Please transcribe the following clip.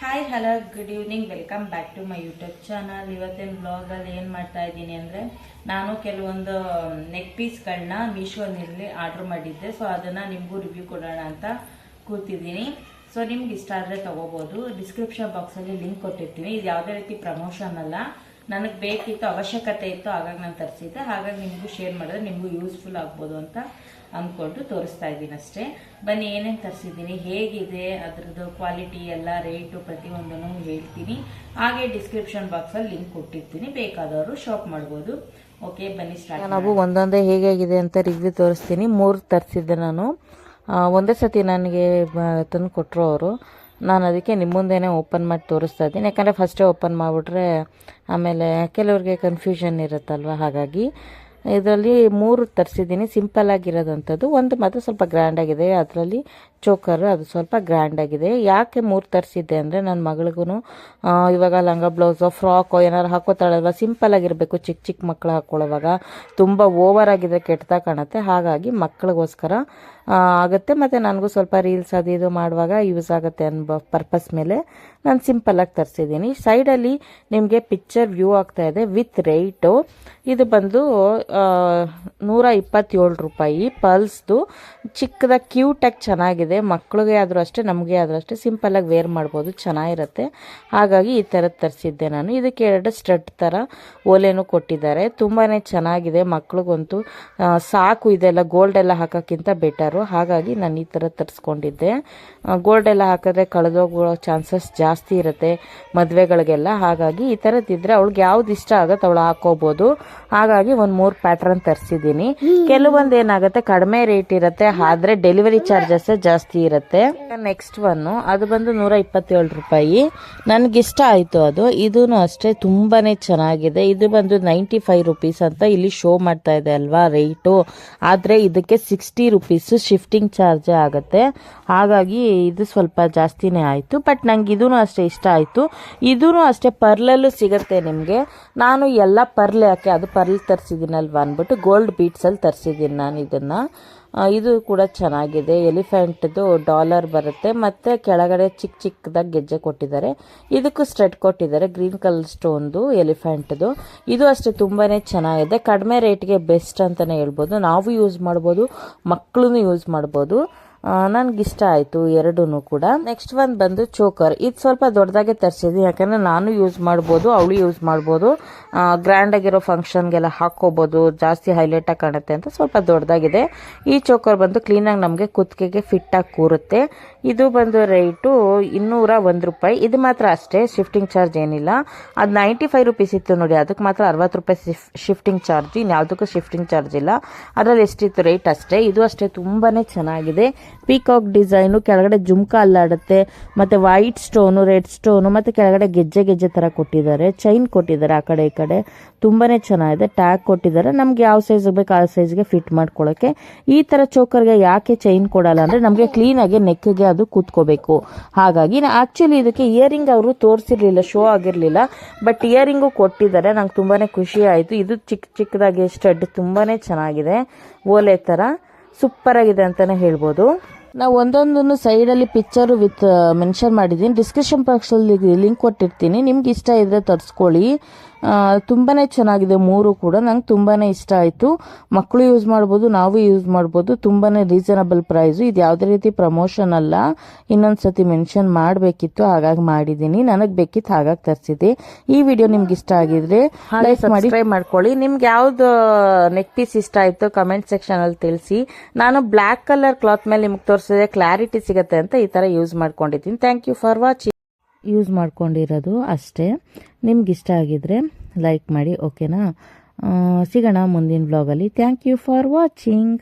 Hi hello good evening, welcome back to my YouTube channel. ಇವತ್ತಿನ ಬ್ಲಾಗಲ್ಲಿ ಏನು ಮಾಡ್ತಾ ಇದ್ದೀನಿ ಅಂದರೆ, ನಾನು ಕೆಲವೊಂದು ನೆಕ್ ಪೀಸ್ಗಳನ್ನ ಮೀಶೋನಲ್ಲಿ ಆರ್ಡ್ರ್ ಮಾಡಿದ್ದೆ. ಸೊ ಅದನ್ನು ನಿಮಗೂ ರಿವ್ಯೂ ಕೊಡೋಣ ಅಂತ ಕೂತಿದ್ದೀನಿ. ಸೊ ನಿಮ್ಗೆ ಇಷ್ಟ ಆದರೆ ತೊಗೋಬೋದು. ಡಿಸ್ಕ್ರಿಪ್ಷನ್ ಬಾಕ್ಸಲ್ಲಿ ಲಿಂಕ್ ಕೊಟ್ಟಿರ್ತೀನಿ. ಇದು ಯಾವುದೇ ರೀತಿ ಪ್ರಮೋಷನ್ ಅಲ್ಲ, ನನಗೆ ಬೇಕಿತ್ತು, ಅವಶ್ಯಕತೆ ಇತ್ತು, ಹಾಗಾಗಿ ನಾನು ತರಿಸಿದ್ದೆ. ಹಾಗಾಗಿ ನಿಮಗೂ ಶೇರ್ ಮಾಡಿದ್ರೆ ನಿಮಗೂ ಯೂಸ್ಫುಲ್ ಆಗ್ಬೋದು ಅಂತ ಅಂದ್ಕೊಂಡು ತೋರಿಸ್ತಾ ಇದ್ದೀನಿ ಅಷ್ಟೇ. ಬನ್ನಿ ಏನೇನು ತರಿಸಿದ್ದೀನಿ, ಹೇಗಿದೆ ಅದರದ್ದು ಕ್ವಾಲಿಟಿ ಎಲ್ಲ, ರೇಟು ಪ್ರತಿಯೊಂದನ್ನು ಹೇಳ್ತೀನಿ. ಹಾಗೆ ಡಿಸ್ಕ್ರಿಪ್ಷನ್ ಬಾಕ್ಸಲ್ಲಿ ಲಿಂಕ್ ಕೊಟ್ಟಿರ್ತೀನಿ, ಬೇಕಾದವರು ಶಾಪ್ ಮಾಡ್ಬೋದು. ಓಕೆ ಬನ್ನಿ ಸ್ಟಾರ್ಟ್. ನಾವು ಒಂದೊಂದೇ ಹೇಗಿದೆ ಅಂತ ರಿವ್ಯೂ ತೋರಿಸ್ತೀನಿ. 3 ತರಿಸಿದ್ದೆ ನಾನು. ಒಂದೇ ಸತಿ ನನಗೆ ತಂದು ಕೊಟ್ಟರು ಅವರು. ನಾನು ಅದಕ್ಕೆ ನಿಮ್ಮ ಮುಂದೆನೇ ಓಪನ್ ಮಾಡಿ ತೋರಿಸ್ತಾ ಇದ್ದೀನಿ. ಯಾಕಂದರೆ ಫಸ್ಟೇ ಓಪನ್ ಮಾಡಿಬಿಟ್ರೆ ಆಮೇಲೆ ಕೆಲವ್ರಿಗೆ ಕನ್ಫ್ಯೂಷನ್ ಇರುತ್ತಲ್ವ, ಹಾಗಾಗಿ ಇದರಲ್ಲಿ 3 ತರಿಸಿದ್ದೀನಿ. ಸಿಂಪಲ್ ಆಗಿರೋದಂಥದ್ದು. ಒಂದು ಮಾತ್ರ ಸ್ವಲ್ಪ ಗ್ರ್ಯಾಂಡ್ ಆಗಿದೆ, ಅದರಲ್ಲಿ ಚೋಕರ್ ಅದು ಸ್ವಲ್ಪ ಗ್ರ್ಯಾಂಡ್ ಆಗಿದೆ. ಯಾಕೆ 3 ತರಿಸಿದ್ದೆ ಅಂದರೆ, ನನ್ನ ಮಗಳಿಗೂ ಇವಾಗ ಲಂಗ ಬ್ಲೌಸು ಫ್ರಾಕೋ ಏನಾರು ಹಾಕೋತಾಳಲ್ವ, ಸಿಂಪಲ್ ಆಗಿರಬೇಕು. ಚಿಕ್ಕ ಚಿಕ್ಕ ಮಕ್ಕಳು ಹಾಕ್ಕೊಳ್ಳೋವಾಗ ತುಂಬ ಓವರ್ ಆಗಿದ್ರೆ ಕೆಟ್ಟದಾಗ ಕಾಣುತ್ತೆ. ಹಾಗಾಗಿ ಮಕ್ಕಳಿಗೋಸ್ಕರ ಆಗುತ್ತೆ, ಮತ್ತು ನನಗೂ ಸ್ವಲ್ಪ ರೀಲ್ಸ್ ಅದು ಇದು ಮಾಡುವಾಗ ಯೂಸ್ ಆಗುತ್ತೆ ಅನ್ನೋ ಪರ್ಪಸ್ ಮೇಲೆ ನಾನು ಸಿಂಪಲ್ಲಾಗಿ ತರಿಸಿದ್ದೀನಿ. ಸೈಡಲ್ಲಿ ನಿಮಗೆ ಪಿಕ್ಚರ್ ವ್ಯೂ ಆಗ್ತಾ ಇದೆ ವಿತ್ ರೇಟು. ಇದು ಬಂದು 127 ರೂಪಾಯಿ. ಪಲ್ಸ್ದು ಚಿಕ್ಕದಾಗಿ ಕ್ಯೂಟಾಗಿ ಚೆನ್ನಾಗಿದೆ. ಮಕ್ಕಳಿಗೆ ಆದರೂ ಅಷ್ಟೇ, ನಮಗೆ ಆದರೂ ಅಷ್ಟೇ ಸಿಂಪಲ್ಲಾಗಿ ವೇರ್ ಮಾಡ್ಬೋದು, ಚೆನ್ನಾಗಿರುತ್ತೆ. ಹಾಗಾಗಿ ಈ ಥರದ್ದು ತರಿಸಿದ್ದೆ ನಾನು. ಇದಕ್ಕೆ 2 ಸ್ಟಡ್ ಥರ ಓಲೆನೂ ಕೊಟ್ಟಿದ್ದಾರೆ. ತುಂಬಾ ಚೆನ್ನಾಗಿದೆ. ಮಕ್ಳಿಗಂತೂ ಸಾಕು, ಇದೆಲ್ಲ ಗೋಲ್ಡ್ ಎಲ್ಲ ಹಾಕೋಕ್ಕಿಂತ ಬೆಟರು. ಹಾಗಾಗಿ ನಾನು ಈ ಥರ ತರಿಸ್ಕೊಂಡಿದ್ದೆ. ಗೋಲ್ಡ್ ಎಲ್ಲ ಹಾಕಿದ್ರೆ ಕಳೆದೋಗೋ ಚಾನ್ಸಸ್ ಜಾಸ್ತಿ ಇರುತ್ತೆ ಮದುವೆಗಳಿಗೆಲ್ಲ. ಹಾಗಾಗಿ ಈ ಥರದ್ದಿದ್ರೆ ಅವಳಿಗೆ ಯಾವ್ದು ಇಷ್ಟ ಆಗುತ್ತೆ ಅವಳು ಹಾಕೋಬೋದು. ಹಾಗಾಗಿ ಒಂದು 3 ಪ್ಯಾಟ್ರನ್ ತರಿಸಿದ್ದೀನಿ. ಕೆಲವೊಂದು ಏನಾಗುತ್ತೆ ಕಡಿಮೆ ರೇಟ್ ಇರುತ್ತೆ, ಆದರೆ ಡೆಲಿವರಿ ಚಾರ್ಜಸ್ ಜಾಸ್ತಿ ಇರುತ್ತೆ. ನೆಕ್ಸ್ಟ್ ಅದು ಬಂದು 127 ರೂಪಾಯಿ. ನನಗಿಷ್ಟ ಆಯಿತು ಅದು. ಇದೂ ಅಷ್ಟೇ ತುಂಬಾ ಚೆನ್ನಾಗಿದೆ. ಇದು ಬಂದು 95 ರೂಪೀಸ್ ಅಂತ ಇಲ್ಲಿ ಶೋ ಮಾಡ್ತಾ ಇದೆ ಅಲ್ವಾ ರೇಟು, ಆದರೆ ಇದಕ್ಕೆ 60 ರೂಪೀಸು ಶಿಫ್ಟಿಂಗ್ ಚಾರ್ಜ್ ಆಗುತ್ತೆ. ಹಾಗಾಗಿ ಇದು ಸ್ವಲ್ಪ ಜಾಸ್ತಿನೇ ಆಯಿತು. ಬಟ್ ನಂಗೆ ಇದೂ ಅಷ್ಟೇ ಇಷ್ಟ ಆಯಿತು. ಇದೂ ಅಷ್ಟೇ ಪರ್ಲಲ್ಲೂ ಸಿಗುತ್ತೆ ನಿಮಗೆ. ನಾನು ಎಲ್ಲ ಪರ್ಲ್ ಯಾಕೆ, ಅದು ಪರ್ಲ್ ತರಿಸಿದ್ದೀನಲ್ವ ಅಂದ್ಬಿಟ್ಟು ಗೋಲ್ಡ್ ಬೀಟ್ಸಲ್ಲಿ ತರಿಸಿದ್ದೀನಿ ನಾನು ಇದನ್ನು. ಇದು ಕೂಡ ಚೆನ್ನಾಗಿದೆ. ಎಲಿಫೆಂಟ್ದು ಡಾಲರ್ ಬರುತ್ತೆ, ಮತ್ತು ಕೆಳಗಡೆ ಚಿಕ್ಕ ಚಿಕ್ಕದಾಗಿ ಗೆಜ್ಜೆ ಕೊಟ್ಟಿದ್ದಾರೆ. ಇದಕ್ಕೂ ಸ್ಟಡ್ ಕೊಟ್ಟಿದ್ದಾರೆ, ಗ್ರೀನ್ ಕಲರ್ ಸ್ಟೋನ್ದು ಎಲಿಫೆಂಟ್ದು. ಇದು ಅಷ್ಟೇ ತುಂಬಾ ಚೆನ್ನಾಗಿದೆ. ಕಡಿಮೆ ರೇಟ್ಗೆ ಬೆಸ್ಟ್ ಅಂತಲೇ ಹೇಳ್ಬೋದು. ನಾವು ಯೂಸ್ ಮಾಡ್ಬೋದು, ಮಕ್ಕಳು ಯೂಸ್ ಮಾಡ್ಬೋದು. ನನಗಿಷ್ಟ ಆಯಿತು ಎರಡೂ ಕೂಡ. ನೆಕ್ಸ್ಟ್ ಬಂದು ಚೋಕರ್. ಇದು ಸ್ವಲ್ಪ ದೊಡ್ಡದಾಗೆ ತರಿಸಿದ್ವಿ, ಯಾಕಂದರೆ ನಾನು ಯೂಸ್ ಮಾಡ್ಬೋದು, ಅವಳು ಯೂಸ್ ಮಾಡ್ಬೋದು. ಗ್ರ್ಯಾಂಡ್ ಆಗಿರೋ ಫಂಕ್ಷನ್ಗೆಲ್ಲ ಹಾಕ್ಕೋಬೋದು, ಜಾಸ್ತಿ ಹೈಲೈಟಾಗಿ ಕಾಣುತ್ತೆ ಅಂತ ಸ್ವಲ್ಪ ದೊಡ್ಡದಾಗಿದೆ. ಈ ಚೋಕರ್ ಬಂದು ಕ್ಲೀನಾಗಿ ನಮಗೆ ಕುತ್ತಿಗೆಗೆ ಫಿಟ್ಟಾಗಿ ಕೂರುತ್ತೆ. ಇದು ಬಂದು ರೇಟು 201 ರೂಪಾಯಿ. ಇದು ಮಾತ್ರ ಅಷ್ಟೇ, ಶಿಫ್ಟಿಂಗ್ ಚಾರ್ಜ್ ಏನಿಲ್ಲ. ಅದು 95 ರೂಪೀಸ್ ಇತ್ತು ನೋಡಿ, ಅದಕ್ಕೆ ಮಾತ್ರ 60 ರೂಪಾಯಿ ಶಿಫ್ಟಿಂಗ್ ಚಾರ್ಜ್. ಇನ್ಯಾವುದಕ್ಕೂ ಶಿಫ್ಟಿಂಗ್ ಚಾರ್ಜ್ ಇಲ್ಲ. ಅದರಲ್ಲಿ ಎಷ್ಟಿತ್ತು ರೇಟ್ ಅಷ್ಟೇ. ಇದು ಅಷ್ಟೇ ತುಂಬಾ ಚೆನ್ನಾಗಿದೆ. ಪೀಕಾಕ್ ಡಿಸೈನು, ಕೆಳಗಡೆ ಜುಮ್ಕಾ ಅಲ್ಲಾಡುತ್ತೆ, ಮತ್ತು ವೈಟ್ ಸ್ಟೋನು, ರೆಡ್ ಸ್ಟೋನು, ಮತ್ತು ಕೆಳಗಡೆ ಗೆಜ್ಜೆ ಥರ ಕೊಟ್ಟಿದ್ದಾರೆ. ಚೈನ್ ಕೊಟ್ಟಿದ್ದಾರೆ ಆ ಕಡೆ ಈ ಕಡೆ, ತುಂಬಾ ಚೆನ್ನಾಗಿದೆ. ಟ್ಯಾಗ್ ಕೊಟ್ಟಿದ್ದಾರೆ. ನಮ್ಗೆ ಯಾವ ಸೈಜ್ ಬೇಕು ಆ ಸೈಜ್ಗೆ ಫಿಟ್ ಮಾಡ್ಕೊಳ್ಳೋಕ್ಕೆ. ಈ ಥರ ಚೋಕರ್ಗೆ ಯಾಕೆ ಚೈನ್ ಕೊಡಲ್ಲ ಅಂದರೆ, ನಮಗೆ ಕ್ಲೀನಾಗಿ ನೆಕ್ಗೆ ಅದು ಕೂತ್ಕೋಬೇಕು. ಹಾಗಾಗಿ ಆ್ಯಕ್ಚುಲಿ ಇದಕ್ಕೆ ಇಯರಿಂಗ್ ಅವರು ತೋರಿಸಿರ್ಲಿಲ್ಲ, ಶೋ ಆಗಿರಲಿಲ್ಲ. ಬಟ್ ಇಯರಿಂಗು ಕೊಟ್ಟಿದ್ದಾರೆ. ನಂಗೆ ತುಂಬಾ ಖುಷಿ ಆಯಿತು. ಇದು ಚಿಕ್ಕ ಚಿಕ್ಕದಾಗಿ ಸ್ಟಡ್ ತುಂಬಾ ಚೆನ್ನಾಗಿದೆ, ಓಲೆ ಥರ ಸೂಪರ್ ಆಗಿದೆ ಅಂತಲೇ ಹೇಳ್ಬೋದು. ನಾವು ಒಂದೊಂದನ್ನು ಸೈಡಲ್ಲಿ ಪಿಕ್ಚರು ವಿತ್ ಮೆನ್ಷನ್ ಮಾಡಿದ್ದೀನಿ. ಡಿಸ್ಕ್ರಿಪ್ಷನ್ ಬಾಕ್ಸಲ್ಲಿ ಲಿಂಕ್ ಕೊಟ್ಟಿರ್ತೀನಿ, ನಿಮ್ಗೆ ಇಷ್ಟ ಇದ್ದರೆ ತರಿಸ್ಕೊಳ್ಳಿ. ತುಂಬಾ ಚೆನ್ನಾಗಿದೆ 3 ಕೂಡ. ನಂಗೆ ತುಂಬಾ ಇಷ್ಟ ಆಯಿತು. ಮಕ್ಕಳು ಯೂಸ್ ಮಾಡ್ಬೋದು, ನಾವು ಯೂಸ್ ಮಾಡ್ಬೋದು. ತುಂಬಾ ರೀಸನಬಲ್ ಪ್ರೈಸು. ಇದು ಯಾವುದೇ ರೀತಿ ಪ್ರಮೋಷನ್ ಅಲ್ಲ, ಇನ್ನೊಂದು ಸತಿ ಮೆನ್ಷನ್ ಮಾಡಬೇಕಿತ್ತು, ಹಾಗಾಗಿ ಮಾಡಿದ್ದೀನಿ. ನನಗೆ ಬೇಕಿತ್ತು ಹಾಗಾಗಿ ತರಿಸಿದೆ. ಈ ವಿಡಿಯೋ ನಿಮ್ಗೆ ಇಷ್ಟ ಆಗಿದ್ರೆ ಲೈಕ್ ಮಾಡಿ, ಸಬ್ಸ್ಕ್ರೈಬ್ ಮಾಡ್ಕೊಳ್ಳಿ. ನಿಮ್ಗೆ ಯಾವ್ದು ನೆಕ್ ಪೀಸ್ ಇಷ್ಟ ಆಯಿತು ಕಮೆಂಟ್ ಸೆಕ್ಷನಲ್ಲಿ ತಿಳಿಸಿ. ನಾನು ಬ್ಲ್ಯಾಕ್ ಕಲರ್ ಕ್ಲಾತ್ ಮೇಲೆ ನಿಮ್ಗೆ ತೋರಿಸಿದ್ರೆ ಕ್ಲಾರಿಟಿ ಸಿಗುತ್ತೆ ಅಂತ ಈ ಥರ ಯೂಸ್ ಮಾಡ್ಕೊಂಡಿದ್ದೀನಿ. Thank you for watching. Use ಮಾಡ್ಕೊಂಡಿರೋದು ಅಷ್ಟೇ. ನಿಮ್ಗಿಷ್ಟ ಆಗಿದ್ರೆ ಲೈಕ್ ಮಾಡಿ, ಓಕೆನಾ? ಸಿಗೋಣ ಮುಂದಿನ ವ್ಲಾಗಲ್ಲಿ. Thank you for watching.